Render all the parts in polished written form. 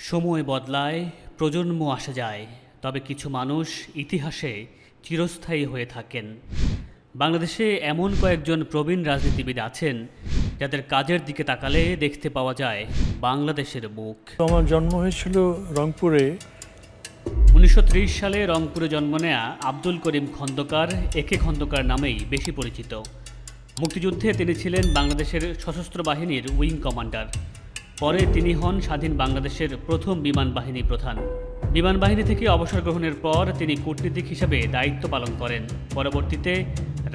সময় বদলায়, প্রজন্ম আসা যায়, তবে কিছু মানুষ ইতিহাসে চিরস্থায়ী হয়ে থাকেন। বাংলাদেশে এমন কয়েকজন প্রবীণ রাজনীতিবিদ আছেন যাদের কাজের দিকে তাকালে দেখতে পাওয়া যায় বাংলাদেশের মুখ। আমার জন্ম হয়েছিল রংপুরে। 1930 সালে রংপুরে জন্ম নেয়া আব্দুল করিম খন্দকার একে খন্দকার নামেই বেশি পরিচিত। মুক্তিযুদ্ধে তিনি ছিলেন বাংলাদেশের সশস্ত্র বাহিনীর উইং কমান্ডার। পরে তিনি হন স্বাধীন বাংলাদেশের প্রথম বিমান বাহিনী প্রধান। বিমান বাহিনী থেকে অবসর গ্রহণের পর তিনি কূটনীতিক হিসেবে দায়িত্ব পালন করেন। পরবর্তীতে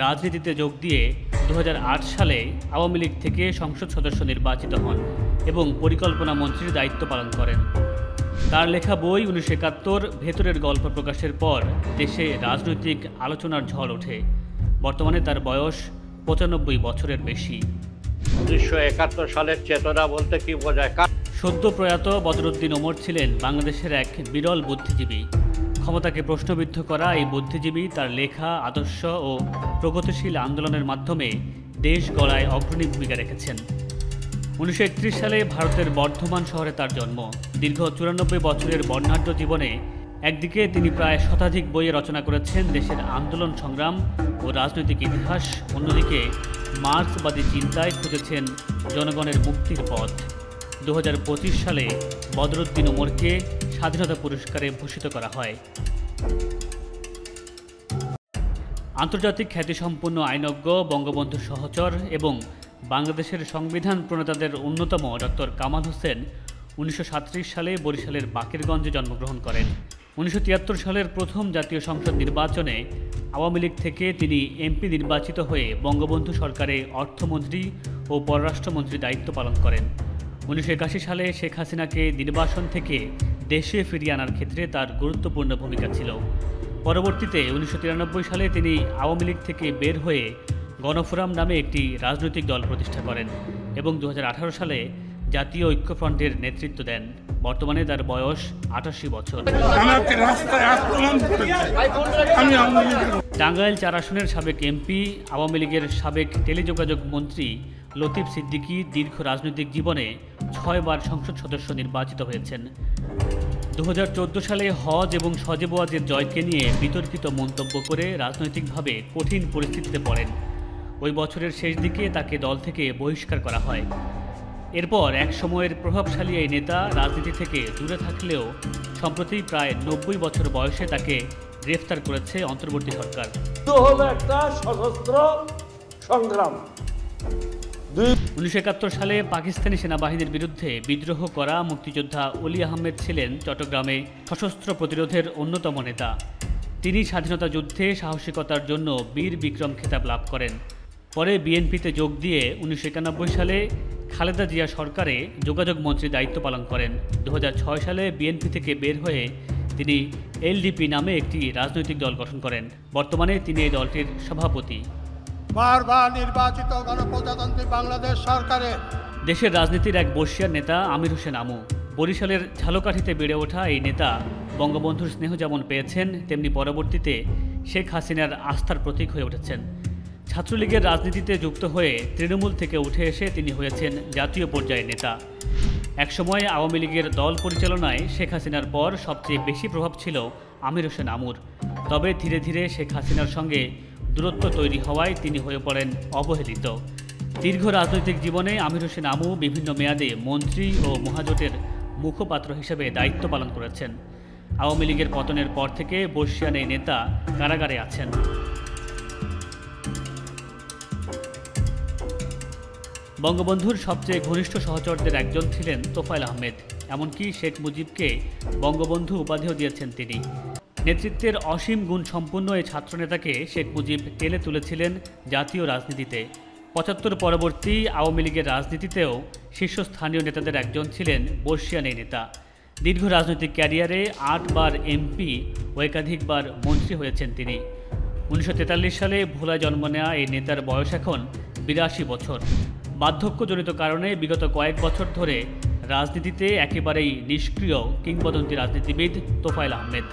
রাজনীতিতে যোগ দিয়ে 2008 সালে আওয়ামী লীগ থেকে সংসদ সদস্য নির্বাচিত হন এবং পরিকল্পনা মন্ত্রীর দায়িত্ব পালন করেন। তার লেখা বই 1971 ভেতরের গল্প প্রকাশের পর দেশে রাজনৈতিক আলোচনার ঝড় ওঠে। বর্তমানে তার বয়স 95 বছরের বেশি। 1971 সালের চেতনা বলতে কি বোঝায়? সদ্য প্রয়াত বদরুদ্দিন ওমর ছিলেন বাংলাদেশের এক বিরল বুদ্ধিজীবী। ক্ষমতাকে প্রশ্নবিদ্ধ করা এই বুদ্ধিজীবী তার লেখা, আদর্শ ও প্রগতিশীল আন্দোলনের মাধ্যমে দেশ গড়ায় অগ্রণী ভূমিকা রেখেছেন। 1931 সালে ভারতের বর্ধমান শহরে তার জন্ম। দীর্ঘ 94 বছরের বর্ণাঢ্য জীবনে একদিকে তিনি প্রায় শতাধিক বই রচনা করেছেন দেশের আন্দোলন সংগ্রাম ও রাজনৈতিক ইতিহাস, অন্যদিকে মার্ক্সবাদী চিন্তায় খুঁজেছেন জনগণের মুক্তির পথ। 2025 সালে বদরুদ্দিন ওমরকে স্বাধীনতা পুরস্কারে ভূষিত করা হয়। আন্তর্জাতিক খ্যাতিসম্পন্ন আইনজ্ঞ, বঙ্গবন্ধুর সহচর এবং বাংলাদেশের সংবিধান প্রণেতাদের অন্যতম ডক্টর কামাল হোসেন 1937 সালে বরিশালের বাকেরগঞ্জে জন্মগ্রহণ করেন। 1973 সালের প্রথম জাতীয় সংসদ নির্বাচনে আওয়ামী লীগ থেকে তিনি এমপি নির্বাচিত হয়ে বঙ্গবন্ধু সরকারে অর্থমন্ত্রী ও পররাষ্ট্রমন্ত্রীর দায়িত্ব পালন করেন। 1981 সালে শেখ হাসিনাকে নির্বাসন থেকে দেশে ফিরিয়ে আনার ক্ষেত্রে তার গুরুত্বপূর্ণ ভূমিকা ছিল। পরবর্তীতে 1993 সালে তিনি আওয়ামী লীগ থেকে বের হয়ে গণফোরাম নামে একটি রাজনৈতিক দল প্রতিষ্ঠা করেন এবং 2018 সালে জাতীয় ঐক্যফ্রন্টের নেতৃত্ব দেন। বর্তমানে তার বয়স 88 বছর। টাঙ্গাইল 4 আসনের সাবেক এমপি, আওয়ামী লীগের সাবেক টেলিযোগাযোগ মন্ত্রী লতিফ সিদ্দিকী দীর্ঘ রাজনৈতিক জীবনে 6 বার সংসদ সদস্য নির্বাচিত হয়েছেন। 2014 সালে হজ এবং সজেব ওয়াজের জয়কে নিয়ে বিতর্কিত মন্তব্য করে রাজনৈতিকভাবে কঠিন পরিস্থিতিতে পড়েন। ওই বছরের শেষ দিকে তাকে দল থেকে বহিষ্কার করা হয়। এরপর এক সময়ের প্রভাবশালী এই নেতা রাজনীতি থেকে দূরে থাকলেও সম্প্রতি প্রায় 90 বছর বয়সে তাকে গ্রেফতার করেছে অন্তর্বর্তী সরকার। হলো একটা সশস্ত্র সংগ্রাম। 1971 সালে পাকিস্তানি সেনাবাহিনীর বিরুদ্ধে বিদ্রোহ করা মুক্তিযোদ্ধা অলি আহমেদ ছিলেন চট্টগ্রামে সশস্ত্র প্রতিরোধের অন্যতম নেতা। তিনি স্বাধীনতা যুদ্ধে সাহসিকতার জন্য বীর বিক্রম খেতাব লাভ করেন। পরে বিএনপিতে যোগ দিয়ে 1991 সালে খালেদা জিয়া সরকারে যোগাযোগ মন্ত্রীর দায়িত্ব পালন করেন। 2006 সালে বিএনপি থেকে বের হয়ে তিনি এলডিপি নামে একটি রাজনৈতিক দল গঠন করেন। বর্তমানে তিনি এই দলটির সভাপতি। বারবার নির্বাচিত গণপ্রজাতন্ত্রী বাংলাদেশ সরকারের দেশের রাজনীতির এক বর্ষিয়ার নেতা আমির হোসেন আমু। বরিশালের ঝালকাঠিতে বেড়ে ওঠা এই নেতা বঙ্গবন্ধুর স্নেহ যেমন পেয়েছেন, তেমনি পরবর্তীতে শেখ হাসিনার আস্থার প্রতীক হয়ে উঠেছেন। ছাত্রলীগের রাজনীতিতে যুক্ত হয়ে তৃণমূল থেকে উঠে এসে তিনি হয়েছেন জাতীয় পর্যায়ের নেতা। একসময় আওয়ামী লীগের দল পরিচালনায় শেখ হাসিনার পর সবচেয়ে বেশি প্রভাব ছিল আমির হোসেন আমুর। তবে ধীরে ধীরে শেখ হাসিনার সঙ্গে দূরত্ব তৈরি হওয়ায় তিনি হয়ে পড়েন অবহেলিত। দীর্ঘ রাজনৈতিক জীবনে আমির হোসেন আমু বিভিন্ন মেয়াদে মন্ত্রী ও মহাজোটের মুখপাত্র হিসেবে দায়িত্ব পালন করেছেন। আওয়ামী লীগের পতনের পর থেকে বর্ষিয়ান এই নেতা কারাগারে আছেন। বঙ্গবন্ধুর সবচেয়ে ঘনিষ্ঠ সহচরদের একজন ছিলেন তোফায়েল আহমেদ। এমনকি শেখ মুজিবকে বঙ্গবন্ধু উপাধিও দিয়েছেন তিনি। নেতৃত্বের অসীম গুণ সম্পন্ন এই ছাত্রনেতাকে শেখ মুজিব টেনে তুলেছিলেন জাতীয় রাজনীতিতে। 75 পরবর্তী আওয়ামী লীগের রাজনীতিতেও শীর্ষস্থানীয় নেতাদের একজন ছিলেন বর্ষিয়ান এই নেতা। দীর্ঘ রাজনৈতিক ক্যারিয়ারে 8 বার এমপি ও একাধিকবার মন্ত্রী হয়েছেন তিনি। 1943 সালে ভোলায় জন্ম নেওয়া এই নেতার বয়স এখন 82 বছর। বার্ধক্যজনিত কারণে বিগত কয়েক বছর ধরে রাজনীতিতে একেবারেই নিষ্ক্রিয় কিংবদন্তি রাজনীতিবিদ তোফায়েল আহমেদ।